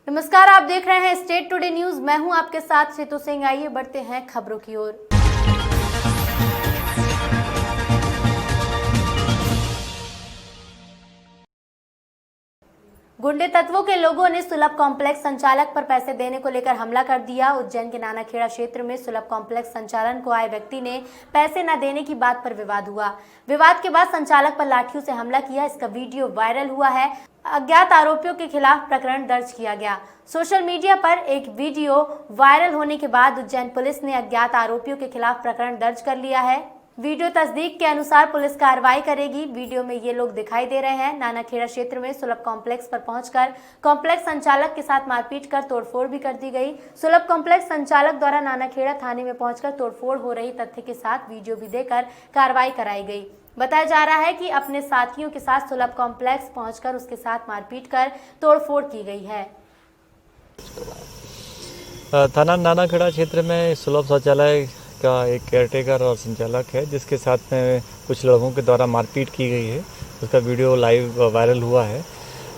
नमस्कार, आप देख रहे हैं स्टेट टुडे न्यूज। मैं हूं आपके साथ सीतू सिंह। आइए बढ़ते हैं खबरों की ओर। गुंडे तत्वों के लोगों ने सुलभ कॉम्प्लेक्स संचालक पर पैसे देने को लेकर हमला कर दिया। उज्जैन के नानाखेड़ा क्षेत्र में सुलभ कॉम्प्लेक्स संचालन को आए व्यक्ति ने पैसे न देने की बात पर विवाद हुआ। विवाद के बाद संचालक पर लाठियों से हमला किया। इसका वीडियो वायरल हुआ है। अज्ञात आरोपियों के खिलाफ प्रकरण दर्ज किया गया। सोशल मीडिया पर एक वीडियो वायरल होने के बाद उज्जैन पुलिस ने अज्ञात आरोपियों के खिलाफ प्रकरण दर्ज कर लिया है। वीडियो तस्दीक के अनुसार पुलिस कार्रवाई करेगी। वीडियो में ये लोग दिखाई दे रहे हैं। नानाखेड़ा क्षेत्र में सुलभ कॉम्प्लेक्स पर पहुंचकर कॉम्प्लेक्स संचालक के साथ मारपीट कर तोड़फोड़ भी कर दी गई। सुलभ कॉम्प्लेक्स संचालक द्वारा नानाखेड़ा थाने में पहुंचकर तोड़फोड़ हो रही तथ्य के साथ वीडियो भी देकर कार्रवाई कराई गई। बताया जा रहा है कि अपने साथियों के साथ सुलभ कॉम्प्लेक्स पहुंचकर उसके साथ मारपीट कर तोड़फोड़ की गई है। थाना नानाखेड़ा क्षेत्र में सुलभ शौचालय का एक केयरटेकर और संचालक है, जिसके साथ में कुछ लोगों के द्वारा मारपीट की गई है। उसका वीडियो लाइव वायरल हुआ है।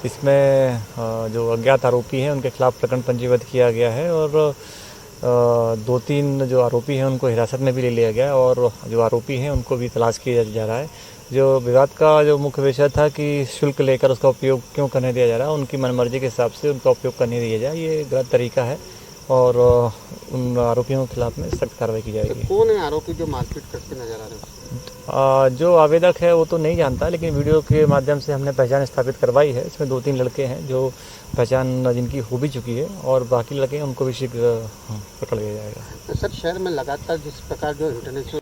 इसमें जो अज्ञात आरोपी हैं उनके खिलाफ प्रकरण पंजीबद्ध किया गया है और 2-3 जो आरोपी हैं उनको हिरासत में भी ले लिया गया और जो आरोपी हैं उनको भी तलाश किया जा रहा है। जो विवाद का जो मुख्य विषय था कि शुल्क लेकर उसका उपयोग क्यों करने दिया जा रहा है, उनकी मनमर्जी के हिसाब से उनका उपयोग करने दिया जाए, ये गलत तरीका है और उन आरोपियों के खिलाफ में सख्त कार्रवाई की जाएगी। तो कौन है आरोपी जो मारपीट करते नजर आ रहे हैं? जो आवेदक है वो तो नहीं जानता, लेकिन वीडियो के माध्यम से हमने पहचान स्थापित करवाई है। इसमें 2-3 लड़के हैं जो पहचान जिनकी हो भी चुकी है और बाकी लड़के उनको भी शीघ्र पकड़ लिया जाएगा। तो सर, शहर में लगातार जिस प्रकार जो इंटरनेशनल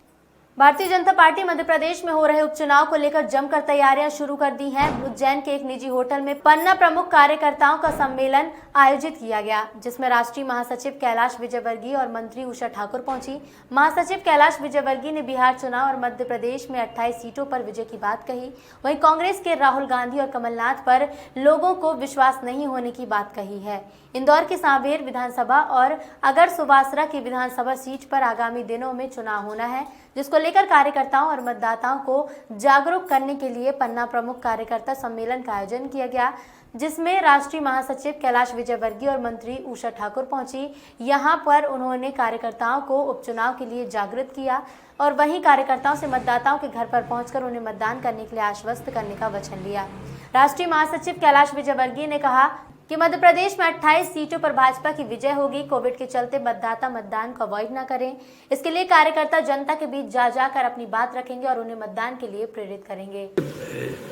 भारतीय जनता पार्टी मध्य प्रदेश में हो रहे उपचुनाव को लेकर जमकर तैयारियां शुरू कर दी हैं। उज्जैन के एक निजी होटल में पन्ना प्रमुख कार्यकर्ताओं का सम्मेलन आयोजित किया गया, जिसमें राष्ट्रीय महासचिव कैलाश विजयवर्गीय और मंत्री उषा ठाकुर पहुंची। महासचिव कैलाश विजयवर्गीय ने बिहार चुनाव और मध्य प्रदेश में 28 सीटों पर विजय की बात कही। वहीं कांग्रेस के राहुल गांधी और कमलनाथ पर लोगों को विश्वास नहीं होने की बात कही है। इंदौर की सांवेर विधानसभा और अगर सुबासरा की विधानसभा सीट पर आगामी दिनों में चुनाव होना है, जिसको लेकर कार्यकर्ताओं और मतदाताओं को जागरूक करने के लिए पन्ना प्रमुख कार्यकर्ता सम्मेलन का आयोजन किया गया, जिसमें राष्ट्रीय महासचिव कैलाश विजयवर्गीय और मंत्री उषा ठाकुर पहुंची। यहां पर उन्होंने कार्यकर्ताओं को उपचुनाव के लिए जागृत किया और वहीं कार्यकर्ताओं से मतदाताओं के घर पर पहुंचकर उन्हें मतदान करने के लिए आश्वस्त करने का वचन लिया। राष्ट्रीय महासचिव कैलाश विजयवर्गीय ने कहा कि मध्य प्रदेश में 28 सीटों पर भाजपा की विजय होगी। कोविड के चलते मतदाता मतदान को अवॉइड न करें। इसके लिए कार्यकर्ता जनता के बीच जा जाकर अपनी बात रखेंगे और उन्हें मतदान के लिए प्रेरित करेंगे।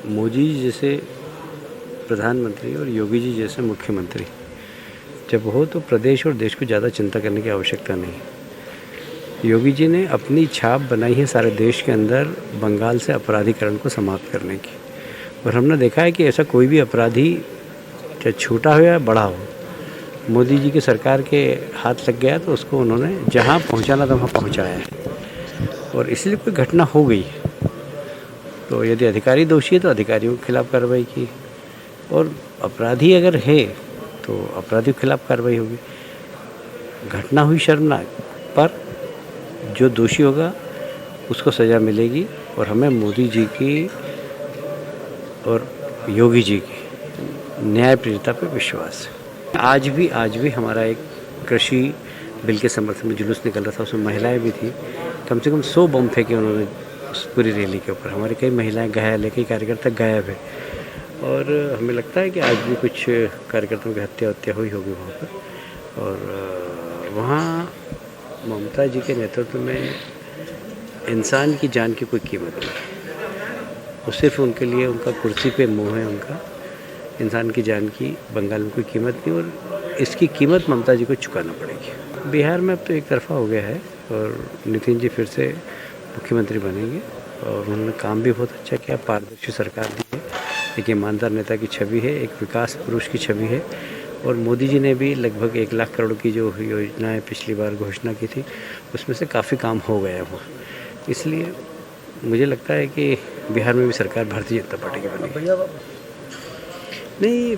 मोदी जी जैसे प्रधानमंत्री और योगी जी जैसे मुख्यमंत्री जब हो तो प्रदेश और देश को ज़्यादा चिंता करने की आवश्यकता नहीं। योगी जी ने अपनी छाप बनाई है सारे देश के अंदर बंगाल से अपराधीकरण को समाप्त करने की, और हमने देखा है कि ऐसा कोई भी अपराधी चाहे छोटा हो या बड़ा हो, मोदी जी की सरकार के हाथ लग गया तो उसको उन्होंने जहाँ पहुँचाना था वहाँ पहुँचाया है। और इसलिए कोई घटना हो गई तो यदि अधिकारी दोषी है तो अधिकारियों के खिलाफ कार्रवाई की, और अपराधी अगर है तो अपराधियों के खिलाफ कार्रवाई होगी। घटना हुई शर्मनाक, पर जो दोषी होगा उसको सज़ा मिलेगी। और हमें मोदी जी की और योगी जी की न्यायप्रियता पर विश्वास है। आज भी हमारा एक कृषि बिल के समर्थन में जुलूस निकल रहा था, उसमें महिलाएं भी थी। कम से कम 100 बम फेंके उन्होंने उस पूरी रैली के ऊपर। हमारी कई महिलाएं घायल है, कई कार्यकर्ता गायब है, और हमें लगता है कि आज भी कुछ कार्यकर्ताओं की हत्या हुई होगी वहाँ पर। और वहाँ ममता जी के नेतृत्व में इंसान की जान की कोई कीमत नहीं। वो सिर्फ उनके लिए उनका कुर्सी पे मोह है, उनका इंसान की जान की बंगाल में कोई कीमत नहीं, और इसकी कीमत ममता जी को चुकाना पड़ेगी। बिहार में अब तो एक तरफा हो गया है और नितिन जी फिर से मुख्यमंत्री बनेंगे, और उन्होंने काम भी बहुत अच्छा किया। पारदर्शी सरकार दी है, एक ईमानदार नेता की छवि है, एक विकास पुरुष की छवि है। और मोदी जी ने भी लगभग 1 लाख करोड़ की जो योजनाएं पिछली बार घोषणा की थी, उसमें से काफ़ी काम हो गया है वो। इसलिए मुझे लगता है कि बिहार में भी सरकार भारतीय जनता पार्टी की बनेगी। नहीं,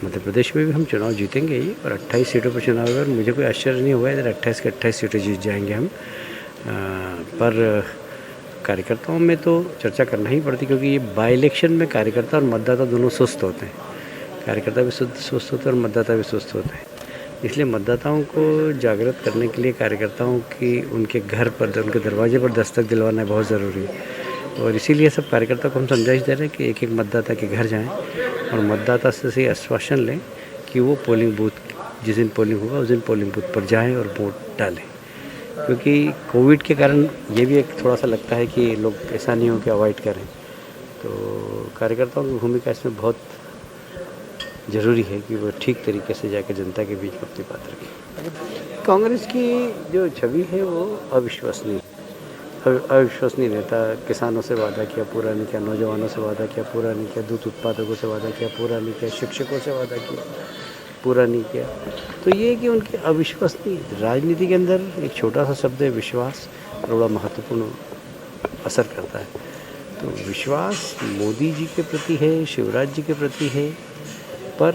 मध्य प्रदेश में भी हम चुनाव जीतेंगे ही, और 28 सीटों पर चुनाव है, और मुझे कोई आश्चर्य नहीं होगा इधर 28 की 28 सीटें जीत जाएंगे हम। पर कार्यकर्ताओं में तो चर्चा करना ही पड़ती, क्योंकि ये बाई इलेक्शन में कार्यकर्ता और मतदाता दोनों सुस्त होते हैं। कार्यकर्ता भी स्वस्थ होते हैं और मतदाता भी स्वस्थ होते हैं। इसलिए मतदाताओं को जागृत करने के लिए कार्यकर्ताओं की उनके घर पर, उनके दरवाजे पर दस्तक दिलवाना बहुत ज़रूरी है। और इसीलिए सब कार्यकर्ता को हम समझाइश दे रहे हैं कि एक एक मतदाता के घर जाएं और मतदाता से आश्वासन लें कि वो पोलिंग बूथ, जिस दिन पोलिंग होगा उस दिन पोलिंग बूथ पर जाएं और वोट डालें। क्योंकि कोविड के कारण ये भी एक थोड़ा सा लगता है कि लोग ऐसा नहीं हो कि अवॉइड करें, तो कार्यकर्ताओं की भूमिका इसमें बहुत ज़रूरी है कि वो ठीक तरीके से जाकर जनता के बीच अपनी बात रखें। कांग्रेस की जो छवि है वो अविश्वसनीय नेता, किसानों से वादा किया पूरा नहीं किया, नौजवानों से वादा किया पूरा नहीं किया, दूध उत्पादकों से वादा किया पूरा नहीं किया, शिक्षकों से वादा किया पूरा नहीं किया। तो ये है कि उनके अविश्वसनीय, राजनीति के अंदर एक छोटा सा शब्द है विश्वास, बड़ा महत्वपूर्ण असर करता है। तो विश्वास मोदी जी के प्रति है, शिवराज जी के प्रति है, पर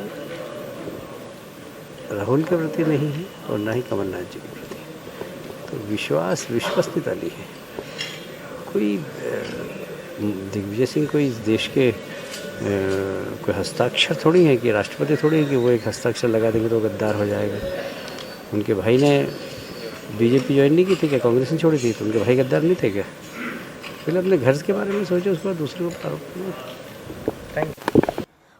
राहुल के प्रति नहीं है और ना ही कमलनाथ जी के प्रति। तो विश्वास विश्वसनीयता नहीं है। कोई दिग्विजय सिंह कोई इस देश के कोई हस्ताक्षर थोड़ी है कि राष्ट्रपति थोड़ी है कि वो एक हस्ताक्षर लगा देंगे तो गद्दार हो जाएगा। उनके भाई ने बीजेपी ज्वाइन नहीं की थी क्या, कांग्रेस ने छोड़ी थी, तो उनके भाई गद्दार नहीं थे क्या? पहले अपने घर के बारे में सोचो, उसके बाद दूसरे को आरोप करो।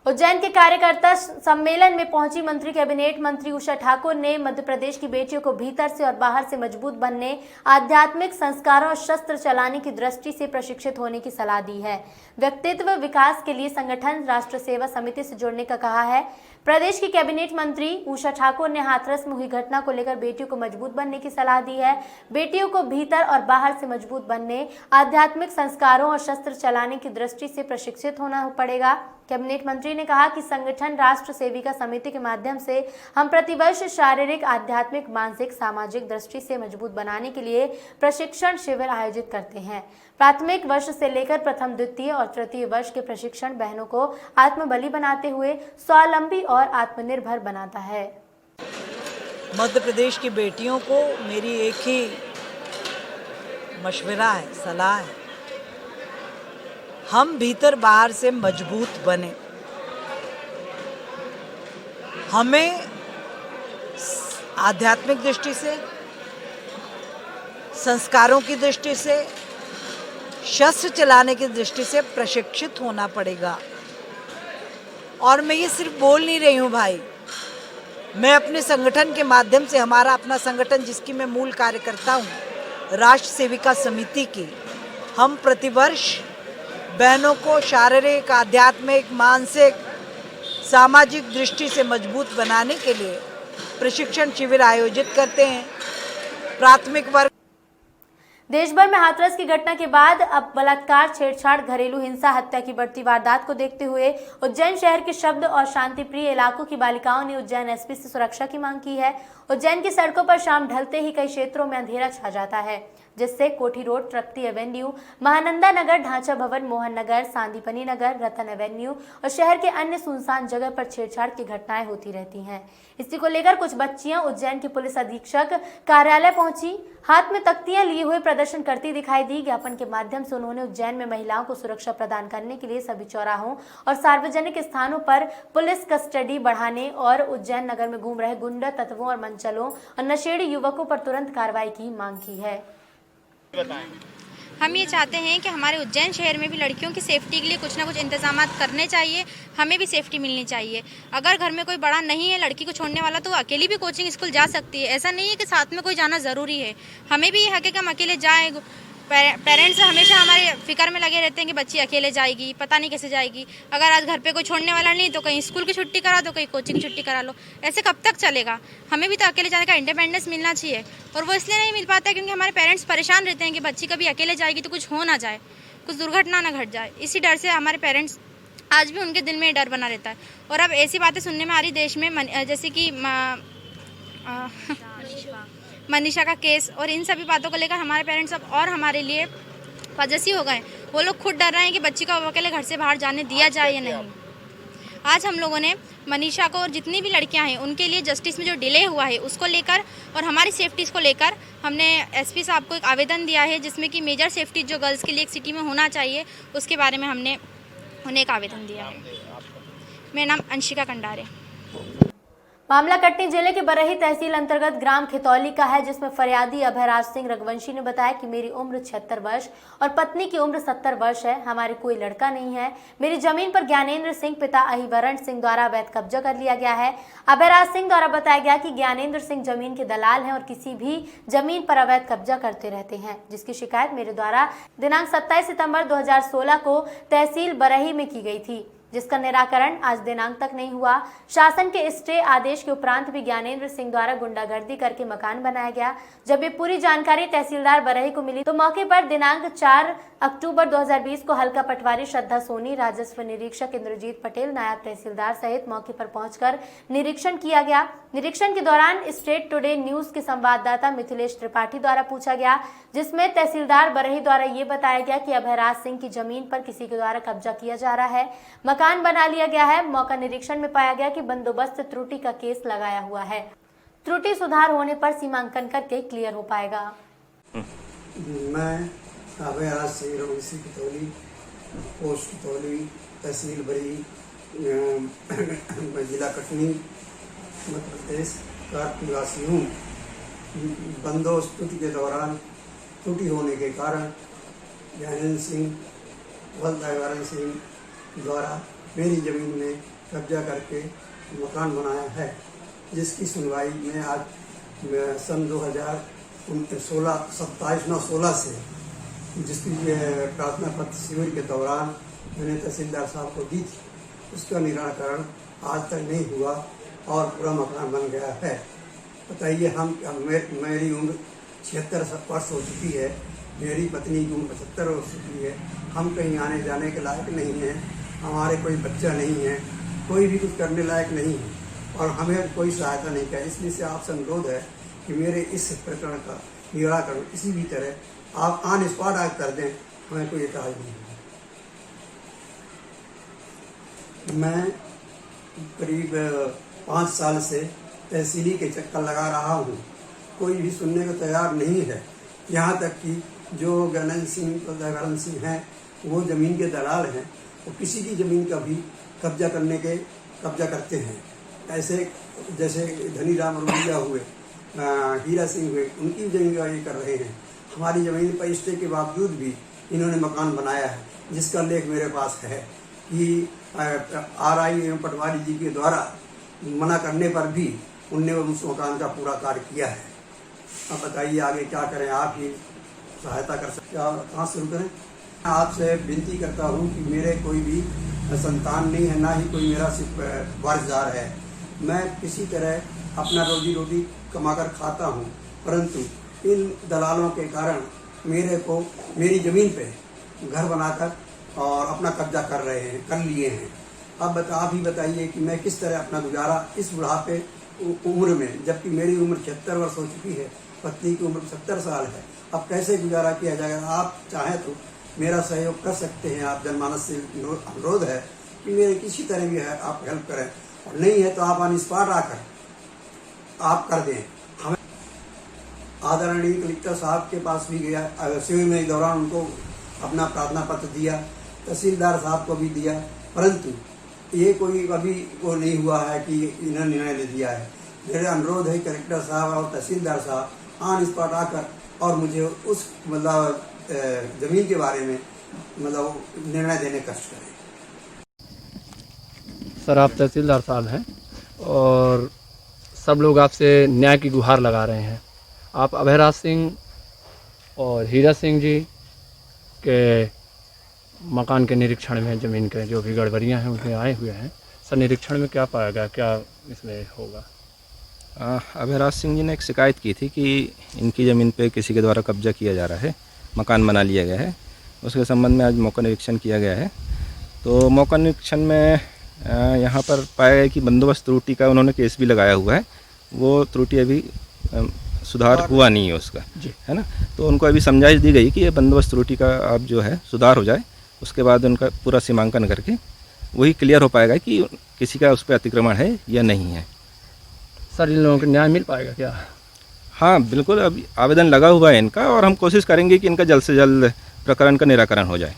उज्जैन के कार्यकर्ता सम्मेलन में पहुंची मंत्री कैबिनेट मंत्री उषा ठाकुर ने मध्य प्रदेश की बेटियों को भीतर से और बाहर से मजबूत बनने, आध्यात्मिक संस्कारों और शस्त्र चलाने की दृष्टि से प्रशिक्षित होने की सलाह दी है। व्यक्तित्व विकास के लिए संगठन राष्ट्र सेवा समिति से जुड़ने का कहा है। प्रदेश की कैबिनेट मंत्री उषा ठाकुर ने हाथरस में हुई घटना को लेकर बेटियों को मजबूत बनने की सलाह दी है। बेटियों को भीतर और बाहर से मजबूत बनने, आध्यात्मिक संस्कारों और शस्त्र चलाने की दृष्टि से प्रशिक्षित होना पड़ेगा। कैबिनेट मंत्री ने कहा कि संगठन राष्ट्र सेविका समिति के माध्यम से हम प्रतिवर्ष शारीरिक, आध्यात्मिक, मानसिक, सामाजिक दृष्टि से मजबूत बनाने के लिए प्रशिक्षण शिविर आयोजित करते हैं। प्राथमिक वर्ष से लेकर प्रथम, द्वितीय और तृतीय वर्ष के प्रशिक्षण बहनों को आत्मबली बनाते हुए स्वावलंबी और आत्मनिर्भर बनाता है। मध्य प्रदेश की बेटियों को मेरी एक ही मशवरा है, सलाह है, हम भीतर बाहर से मजबूत बने। हमें आध्यात्मिक दृष्टि से, संस्कारों की दृष्टि से, शस्त्र चलाने की दृष्टि से प्रशिक्षित होना पड़ेगा। और मैं ये सिर्फ बोल नहीं रही हूँ भाई, मैं अपने संगठन के माध्यम से, हमारा अपना संगठन जिसकी मैं मूल कार्यकर्ता हूँ, राष्ट्र सेविका समिति की, हम प्रतिवर्ष बहनों को शारीरिक, आध्यात्मिक, मानसिक, सामाजिक दृष्टि से मजबूत बनाने के लिए प्रशिक्षण शिविर आयोजित करते हैं। प्राथमिक वर्ग। देश भर में हाथरस की घटना के बाद अब बलात्कार, छेड़छाड़, घरेलू हिंसा, हत्या की बढ़ती वारदात को देखते हुए उज्जैन शहर के शब्द और शांति प्रिय इलाकों की बालिकाओं ने उज्जैन एसपी से सुरक्षा की मांग की है। उज्जैन की सड़कों पर शाम ढलते ही कई क्षेत्रों में अंधेरा छा जाता है, जिससे कोठी रोड, तृप्ति एवेन्यू, महानंदा नगर, ढांचा भवन, मोहन नगर, सांदीपनी नगर, रतन एवेन्यू और शहर के अन्य सुनसान जगह पर छेड़छाड़ की घटनाएं होती रहती हैं। इसी को लेकर कुछ बच्चियां उज्जैन के पुलिस अधीक्षक कार्यालय पहुंची, हाथ में तख्तियां लिए हुए प्रदर्शन करती दिखाई दी। ज्ञापन के माध्यम से उन्होंने उज्जैन में महिलाओं को सुरक्षा प्रदान करने के लिए सभी चौराहों और सार्वजनिक स्थानों पर पुलिस कस्टडी बढ़ाने और उज्जैन नगर में घूम रहे गुंडा तत्वों और मंचलों और नशेड़ी युवकों पर तुरंत कार्रवाई की मांग की है। हम ये चाहते हैं कि हमारे उज्जैन शहर में भी लड़कियों की सेफ्टी के लिए कुछ ना कुछ इंतजाम करने चाहिए, हमें भी सेफ्टी मिलनी चाहिए। अगर घर में कोई बड़ा नहीं है लड़की को छोड़ने वाला तो वो अकेली भी कोचिंग स्कूल जा सकती है। ऐसा नहीं है कि साथ में कोई जाना ज़रूरी है। हमें भी ये हक है कि हम अकेले जाएँ। पेरेंट्स हमेशा हमारे फिक्र में लगे रहते हैं कि बच्ची अकेले जाएगी, पता नहीं कैसे जाएगी। अगर आज घर पे कोई छोड़ने वाला नहीं तो कहीं स्कूल की छुट्टी करा दो, कहीं कोचिंग की छुट्टी करा लो। ऐसे कब तक चलेगा? हमें भी तो अकेले जाने का इंडिपेंडेंस मिलना चाहिए, और वो इसलिए नहीं मिल पाता क्योंकि हमारे पेरेंट्स परेशान रहते हैं कि बच्ची कभी अकेले जाएगी तो कुछ हो ना जाए, कुछ दुर्घटना ना घट जाए। इसी डर से हमारे पेरेंट्स आज भी उनके दिल में डर बना रहता है। और अब ऐसी बातें सुनने में आ रही देश में, जैसे कि मनीषा का केस, और इन सभी बातों को लेकर हमारे पेरेंट्स अब और हमारे लिए पजेसी हो गए। वो लोग खुद डर रहे हैं कि बच्ची को अकेले घर से बाहर जाने दिया जाए या नहीं। आज हम लोगों ने मनीषा को और जितनी भी लड़कियां हैं उनके लिए जस्टिस में जो डिले हुआ है उसको लेकर और हमारी सेफ्टी को लेकर हमने एसपी साहब को एक आवेदन दिया है, जिसमें कि मेजर सेफ्टी जो गर्ल्स के लिए एक सिटी में होना चाहिए उसके बारे में हमने उन्हें एक आवेदन दिया है। मेरा नाम अंशिका कंडारे। मामला कटनी जिले के बरही तहसील अंतर्गत ग्राम खितौली का है, जिसमें फरियादी अभयराज सिंह रघुवंशी ने बताया कि मेरी उम्र 76 वर्ष और पत्नी की उम्र 70 वर्ष है। हमारे कोई लड़का नहीं है। मेरी जमीन पर ज्ञानेंद्र सिंह पिता अहिवरण सिंह द्वारा अवैध कब्जा कर लिया गया है। अभयराज सिंह द्वारा बताया गया कि ज्ञानेंद्र सिंह जमीन के दलाल हैं और किसी भी जमीन पर अवैध कब्जा करते रहते हैं, जिसकी शिकायत मेरे द्वारा दिनांक 27 सितंबर 2016 को तहसील बरही में की गई थी, जिसका निराकरण आज दिनांक तक नहीं हुआ। शासन के स्टे आदेश के उपरांत भी ज्ञानेंद्र सिंह द्वारा गुंडागर्दी करके मकान बनाया गया। जब ये पूरी जानकारी तहसीलदार बरही को मिली तो मौके पर दिनांक 4 अक्टूबर 2020 को हल्का पटवारी श्रद्धा सोनी, राजस्व निरीक्षक इंद्रजीत पटेल, नायब तहसीलदार सहित मौके पर पहुंचकर निरीक्षण किया गया। निरीक्षण के दौरान स्टेट टुडे न्यूज के संवाददाता मिथिलेश त्रिपाठी द्वारा पूछा गया, जिसमें तहसीलदार बरही द्वारा ये बताया गया कि अभयराज सिंह की जमीन पर किसी के द्वारा कब्जा किया जा रहा है, मकान बना लिया गया है। मौका निरीक्षण में पाया गया कि बंदोबस्त त्रुटि का केस लगाया हुआ है। त्रुटि सुधार होने पर सीमांकन करके क्लियर हो पाएगा। मैं अभयराज सिंह रघुवंशी खितौली, पोस्ट खितौली, तहसील बरही, जिला कटनी, मध्य प्रदेश का निवासी हूँ। बंदोबस्त त्रुटि के दौरान त्रुटि होने के कारण ज्ञानेंद्र सिंह अहिवरण सिंह द्वारा मेरी ज़मीन में कब्जा करके मकान बनाया है, जिसकी सुनवाई में आज सन 2016 27/9/16 से जिसकी प्रार्थना पत्र शिविर के दौरान मैंने तहसीलदार साहब को दी थी, उसका निराकरण आज तक नहीं हुआ और पूरा मकान बन गया है। बताइए, मेरी उम्र 76 वर्ष हो चुकी है, मेरी पत्नी की उम्र 75 हो चुकी है। हम कहीं आने जाने के लायक नहीं हैं, हमारे कोई बच्चा नहीं है, कोई भी कुछ करने लायक नहीं है और हमें कोई सहायता नहीं किया। इसलिए से आपसे अनुरोध है कि मेरे इस प्रकरण का निराकरण किसी भी तरह आप ऑन स्पॉट आज कर दें, हमें कोई एतराज नहीं है। मैं करीब 5 साल से तहसीली के चक्कर लगा रहा हूँ, कोई भी सुनने को तैयार नहीं है। यहाँ तक कि जो ज्ञानेंद्र सिंह हैं वो ज़मीन के दलाल हैं, वो किसी की ज़मीन का भी कब्जा करते हैं। ऐसे जैसे धनी राम रुबिया हुए, हीरा सिंह हुए, उनकी ज़मीन का ये कर रहे हैं। हमारी ज़मीन पर स्टे के बावजूद भी इन्होंने मकान बनाया है, जिसका लेख मेरे पास है कि RI एवं पटवारी जी के द्वारा मना करने पर भी उनने उस मकान का पूरा कार्य किया है। अब बताइए आगे क्या करें, आप ही सहायता कर सकते हैं, कहाँ शुरू करें। आपसे विनती करता हूँ कि मेरे कोई भी संतान नहीं है, ना ही कोई मेरा सिर्फ वारिसदार है। मैं किसी तरह अपना रोजी रोटी कमाकर खाता हूँ, परंतु इन दलालों के कारण मेरी ज़मीन पे घर बनाकर और अपना कब्जा कर लिए हैं। अब आप ही बताइए कि मैं किस तरह अपना गुजारा इस बुढ़ापे उम्र में, जबकि मेरी उम्र 76 वर्ष हो चुकी है, पत्नी की उम्र 70 साल है, अब कैसे गुजारा किया जाएगा। आप चाहें तो मेरा सहयोग कर सकते हैं। आप जनमानस से अनुरोध है कि मेरे किसी तरह भी है आप हेल्प करें, और नहीं है तो आप ऑन स्पॉट आकर आप कर दें। हमें आदरणीय कलेक्टर साहब के पास भी गया, शिविर में दौरान उनको अपना प्रार्थना पत्र दिया, तहसीलदार साहब को भी दिया, परंतु ये कोई अभी वो नहीं हुआ है कि इन्होंने निर्णय ले दिया है। मेरा अनुरोध है कलेक्टर साहब और तहसीलदार साहब ऑन स्पॉट आकर और मुझे उस ज़मीन के बारे में निर्णय देने का कष्ट करें। सर, आप तहसीलदार साहब हैं और सब लोग आपसे न्याय की गुहार लगा रहे हैं। आप अभयराज सिंह और हीरा सिंह जी के मकान के निरीक्षण में ज़मीन के जो भी गड़बड़ियाँ हैं उसमें आए हुए हैं। सर, निरीक्षण में क्या पाया गया, क्या इसमें होगा? अभयराज सिंह जी ने एक शिकायत की थी कि इनकी ज़मीन पे किसी के द्वारा कब्जा किया जा रहा है, मकान बना लिया गया है। उसके संबंध में आज मौका निरीक्षण किया गया है। तो मौका निरीक्षण में यहाँ पर पाया गया कि बंदोबस्त त्रुटि का उन्होंने केस भी लगाया हुआ है। वो त्रुटि अभी सुधार हुआ नहीं है उसका, है ना। तो उनको अभी समझाइश दी गई कि ये बंदोबस्त त्रुटि का अब जो है सुधार हो जाए, उसके बाद उनका पूरा सीमांकन करके वही क्लियर हो पाएगा कि किसी का उस पर अतिक्रमण है या नहीं है। सर, इन लोगों को न्याय मिल पाएगा क्या? हाँ बिल्कुल, अभी आवेदन लगा हुआ है इनका और हम कोशिश करेंगे कि इनका जल्द से जल्द प्रकरण का निराकरण हो जाए।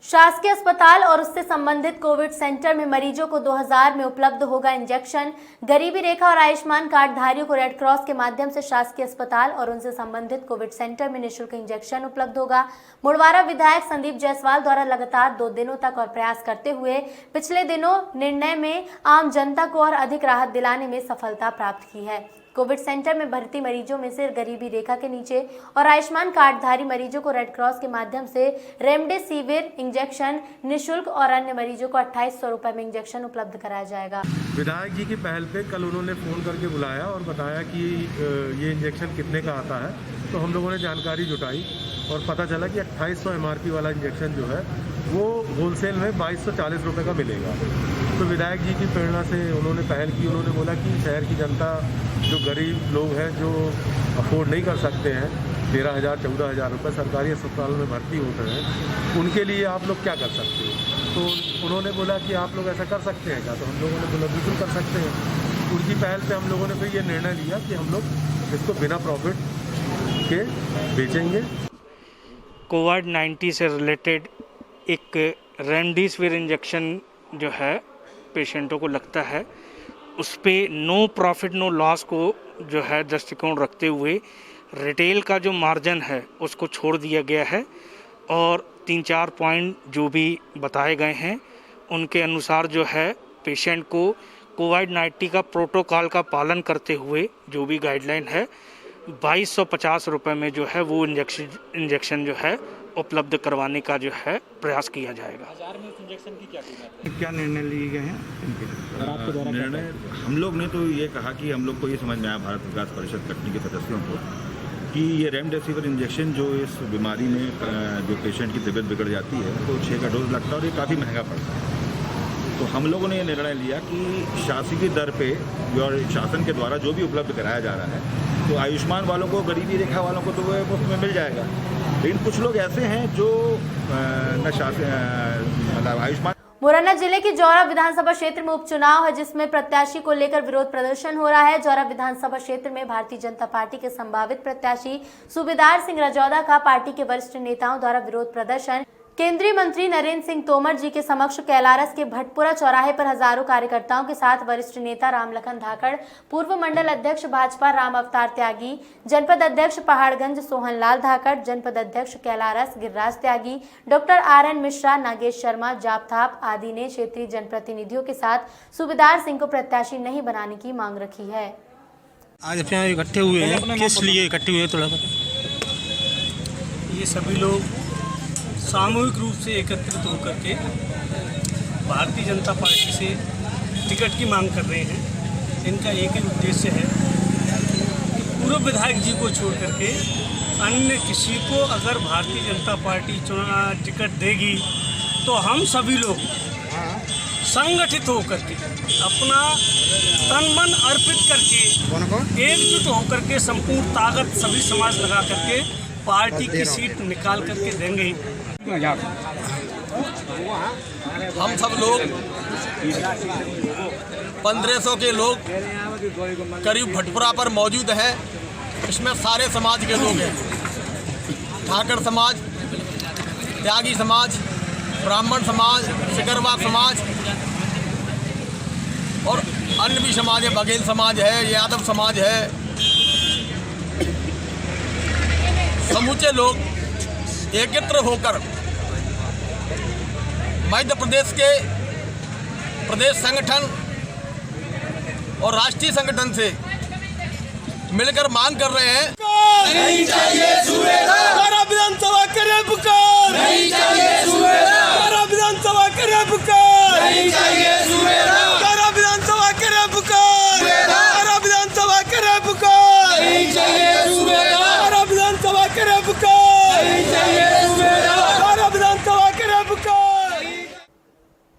शासकीय अस्पताल और उससे संबंधित कोविड सेंटर में मरीजों को 2000 में उपलब्ध होगा इंजेक्शन। गरीबी रेखा और आयुष्मान कार्ड धारियों को रेड क्रॉस के माध्यम से शासकीय अस्पताल और उनसे संबंधित कोविड सेंटर में निःशुल्क इंजेक्शन उपलब्ध होगा। मुड़वारा विधायक संदीप जायसवाल द्वारा लगातार 2 दिनों तक और प्रयास करते हुए पिछले दिनों निर्णय में आम जनता को और अधिक राहत दिलाने में सफलता प्राप्त की है। कोविड सेंटर में भर्ती मरीजों में से गरीबी रेखा के नीचे और आयुष्मान कार्डधारी मरीजों को रेड क्रॉस के माध्यम से रेमडेसिविर इंजेक्शन निःशुल्क और अन्य मरीजों को 2800 रुपए में इंजेक्शन उपलब्ध कराया जाएगा। विधायक जी की पहल पे कल उन्होंने फ़ोन करके बुलाया और बताया कि ये इंजेक्शन कितने का आता है, तो हम लोगों ने जानकारी जुटाई और पता चला कि 2800 MRP वाला इंजेक्शन जो है वो होलसेल में 2240 रुपये का मिलेगा। तो विधायक जी की प्रेरणा से उन्होंने पहल की। उन्होंने बोला कि शहर की जनता जो गरीब लोग हैं, जो अफोर्ड नहीं कर सकते हैं, 13,000-14,000 रुपये सरकारी अस्पताल में भर्ती होते हैं, उनके लिए आप लोग क्या कर सकते हो। तो उन्होंने बोला कि आप लोग ऐसा कर सकते हैं क्या, तो हम लोगों ने बोला बिल्कुल कर सकते हैं। उनकी पहल पे हम लोगों ने फिर ये निर्णय लिया कि हम लोग इसको बिना प्रॉफिट के बेचेंगे। कोविड-19 से रिलेटेड एक रेमडेसिविर इंजेक्शन जो है पेशेंटों को लगता है, उस पर नो प्रॉफिट नो लॉस को जो है दृष्टिकोण रखते हुए रिटेल का जो मार्जिन है उसको छोड़ दिया गया है और 3-4 पॉइंट जो भी बताए गए हैं उनके अनुसार जो है पेशेंट को कोविड-19 का प्रोटोकॉल का पालन करते हुए जो भी गाइडलाइन है 2250 रुपये में जो है वो इंजेक्शन जो है उपलब्ध करवाने का जो है प्रयास किया जाएगा। इंजेक्शन की क्या निर्णय लिए गए हैं? निर्णय हम लोग ने तो ये कहा कि हम लोग को ये समझ में आया भारत विकास परिषद कटनी के सदस्यों को कि ये रेमडेसिविर इंजेक्शन जो इस बीमारी में जो पेशेंट की तबीयत बिगड़ जाती है तो 6 का डोज लगता है और ये काफ़ी महंगा पड़ता है। तो हम लोगों ने ये निर्णय लिया कि शासकीय दर पे और शासन के द्वारा जो भी उपलब्ध कराया जा रहा है तो आयुष्मान वालों को, गरीबी रेखा वालों को तो वो मुफ्त में मिल जाएगा। लेकिन कुछ लोग ऐसे हैं जो आयुष्मान। मुरैना जिले की जौरा विधानसभा क्षेत्र में उपचुनाव है, जिसमें प्रत्याशी को लेकर विरोध प्रदर्शन हो रहा है। जौरा विधानसभा क्षेत्र में भारतीय जनता पार्टी के संभावित प्रत्याशी सूबेदार सिंह रजौदा का पार्टी के वरिष्ठ नेताओं द्वारा विरोध प्रदर्शन केंद्रीय मंत्री नरेंद्र सिंह तोमर जी के समक्ष कैलारस के भटपुरा चौराहे पर हजारों कार्यकर्ताओं के साथ वरिष्ठ नेता रामलखन धाकड़, पूर्व मंडल अध्यक्ष भाजपा राम अवतार त्यागी, जनपद अध्यक्ष पहाड़गंज सोहनलाल धाकड़, जनपद अध्यक्ष कैलारस गिरिराज त्यागी, डॉक्टर RN मिश्रा, नागेश शर्मा, जापथाप आदि ने क्षेत्रीय जनप्रतिनिधियों के साथ सूबेदार सिंह को प्रत्याशी नहीं बनाने की मांग रखी है। आज अपने इकट्ठे हुए हैं, किस लिए इकट्ठे हुए थोड़ा ये सभी लोग सामूहिक रूप से एकत्रित होकर के भारतीय जनता पार्टी से टिकट की मांग कर रहे हैं। इनका एक ही उद्देश्य है कि पूर्व विधायक जी को छोड़ करके अन्य किसी को अगर भारतीय जनता पार्टी टिकट देगी तो हम सभी लोग संगठित होकर के अपना तन मन अर्पित करके एकजुट होकर के संपूर्ण ताकत सभी समाज लगा करके पार्टी की सीट निकाल करके देंगे। हम सब लोग 1500 के लोग करीब भटपुरा पर मौजूद हैं। इसमें सारे समाज के लोग हैं, ठाकर समाज, त्यागी समाज, ब्राह्मण समाज, सिकरवार समाज और अन्य भी समाज है, बघेल समाज है, यादव समाज है। समूचे लोग एकत्र होकर मध्य प्रदेश के प्रदेश संगठन और राष्ट्रीय संगठन से मिलकर मांग कर रहे हैं। नहीं चाहिए सूबेदार, विधानसभा करे पुकार, नहीं चाहिए सूबेदार, विधानसभा करे पुकार, नहीं चाहिए सूबेदार, विधानसभा करे पुकार, विधानसभा करे पुकार, नहीं चाहिए सूबेदार, विधानसभा करे पुकार, नहीं चाहिए सूबेदार, विधानसभा करे पुकार।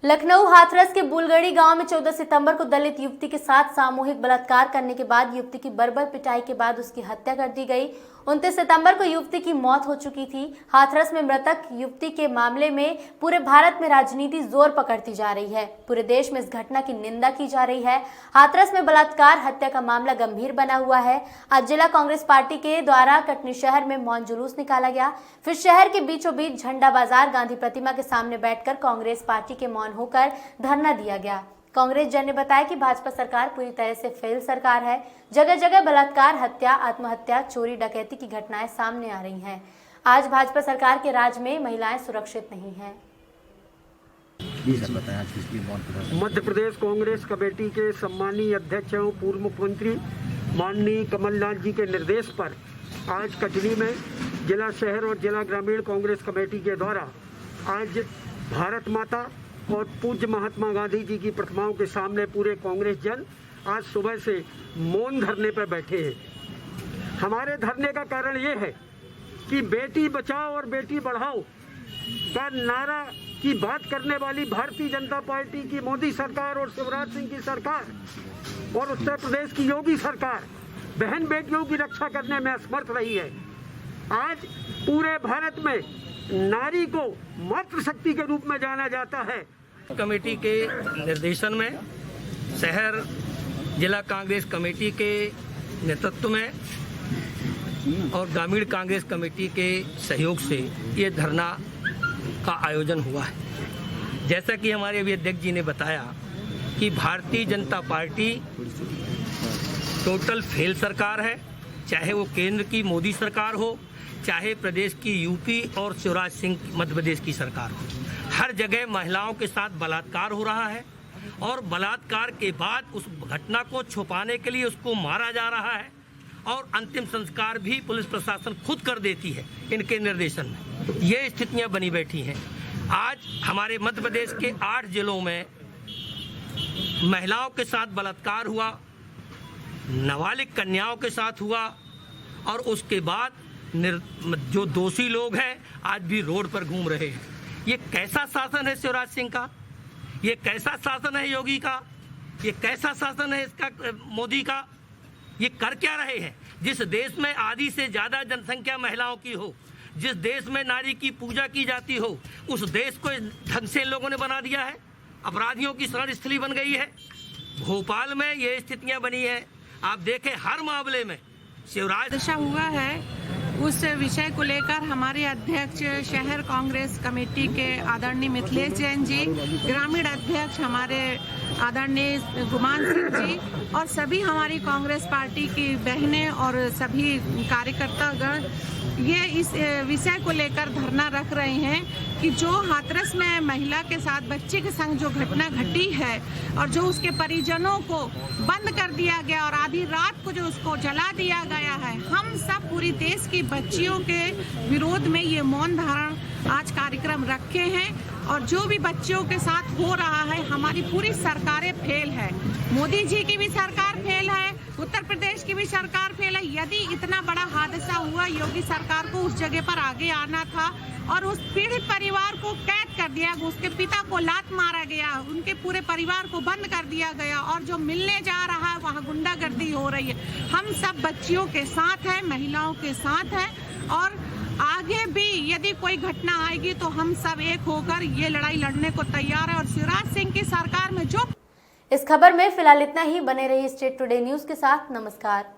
लखनऊ हाथरस के बुलगड़ी गांव में 14 सितंबर को दलित युवती के साथ सामूहिक बलात्कार करने के बाद युवती की बर्बर पिटाई के बाद उसकी हत्या कर दी गई। 29 सितंबर को युवती की मौत हो चुकी थी। हाथरस में मृतक युवती के मामले में पूरे भारत में राजनीति जोर पकड़ती जा रही है। पूरे देश में इस घटना की निंदा की जा रही है। हाथरस में बलात्कार हत्या का मामला गंभीर बना हुआ है। आज जिला कांग्रेस पार्टी के द्वारा कटनी शहर में मौन जुलूस निकाला गया। फिर शहर के बीचों बीच झंडा बाजार गांधी प्रतिमा के सामने बैठकर कांग्रेस पार्टी के मौन होकर धरना दिया गया। कांग्रेस जन ने बताया कि भाजपा सरकार पूरी तरह से फेल सरकार है। जगह जगह बलात्कार, हत्या, आत्महत्या, चोरी, डकैती की घटनाएं सामने आ रही हैं। आज भाजपा सरकार के राज में महिलाएं सुरक्षित नहीं हैं। मध्य प्रदेश कांग्रेस कमेटी के सम्मानीय अध्यक्ष एवं पूर्व मुख्यमंत्री माननीय कमलनाथ जी के निर्देश पर आज कटनी में जिला शहर और जिला ग्रामीण कांग्रेस कमेटी के द्वारा आज भारत माता और पूज्य महात्मा गांधी जी की प्रतिमाओं के सामने पूरे कांग्रेस जन आज सुबह से मौन धरने पर बैठे हैं। हमारे धरने का कारण ये है कि बेटी बचाओ और बेटी बढ़ाओ का नारा की बात करने वाली भारतीय जनता पार्टी की मोदी सरकार और शिवराज सिंह की सरकार और उत्तर प्रदेश की योगी सरकार बहन बेटियों की रक्षा करने में असमर्थ रही है। आज पूरे भारत में नारी को मातृशक्ति के रूप में जाना जाता है। कमेटी के निर्देशन में शहर जिला कांग्रेस कमेटी के नेतृत्व में और ग्रामीण कांग्रेस कमेटी के सहयोग से ये धरना का आयोजन हुआ है। जैसा कि हमारे अभी अध्यक्ष जी ने बताया कि Bharatiya Janata party total fail सरकार है, चाहे वो केंद्र की मोदी सरकार हो, चाहे प्रदेश की यूपी और शिवराज सिंह मध्य प्रदेश की सरकार हो। हर जगह महिलाओं के साथ बलात्कार हो रहा है और बलात्कार के बाद उस घटना को छुपाने के लिए उसको मारा जा रहा है और अंतिम संस्कार भी पुलिस प्रशासन खुद कर देती है इनके निर्देशन में। ये स्थितियां बनी बैठी हैं। आज हमारे मध्य प्रदेश के 8 जिलों में महिलाओं के साथ बलात्कार हुआ, नाबालिग कन्याओं के साथ हुआ और उसके बाद जो दोषी लोग हैं आज भी रोड पर घूम रहे हैं। ये कैसा शासन है शिवराज सिंह का? ये कैसा शासन है योगी का? ये कैसा शासन है इसका मोदी का? ये कर क्या रहे हैं? जिस देश में आधी से ज़्यादा जनसंख्या महिलाओं की हो, जिस देश में नारी की पूजा की जाती हो, उस देश को ढंग से लोगों ने बना दिया है। अपराधियों की शरण स्थली बन गई है। भोपाल में ये स्थितियां बनी है। आप देखें हर मामले में शिवराज दशा हुआ है। उस विषय को लेकर हमारे अध्यक्ष शहर कांग्रेस कमेटी के आदरणीय मिथिलेश जैन जी, ग्रामीण अध्यक्ष हमारे आदरणीय गुमान सिंह जी और सभी हमारी कांग्रेस पार्टी की बहनें और सभी कार्यकर्तागण ये इस विषय को लेकर धरना रख रहे हैं कि जो हाथरस में महिला के साथ बच्चे के संग जो घटना घटी है और जो उसके परिजनों को बंद कर दिया गया और आधी रात को जो उसको जला दिया गया है, हम सब पूरी देश की बच्चियों के विरोध में ये मौन धारण आज कार्यक्रम रखे हैं। और जो भी बच्चियों के साथ हो रहा है, हमारी पूरी सरकारें फेल है। मोदी जी की भी सरकार फेल है, उत्तर प्रदेश की भी सरकार फेल है। यदि इतना बड़ा हादसा हुआ, योगी सरकार को उस जगह पर आगे आना था और उस पीड़ित परिवार को कैद कर दिया, उसके पिता को लात मारा गया, उनके पूरे परिवार को बंद कर दिया गया और जो मिलने जा रहा है वहाँ गुंडागर्दी हो रही है। हम सब बच्चियों के साथ हैं, महिलाओं के साथ हैं और आगे भी यदि कोई घटना आएगी तो हम सब एक होकर ये लड़ाई लड़ने को तैयार है। और शिवराज सिंह की सरकार में जो इस खबर में फिलहाल इतना ही। बने रहिए स्टेट टुडे न्यूज के साथ। नमस्कार।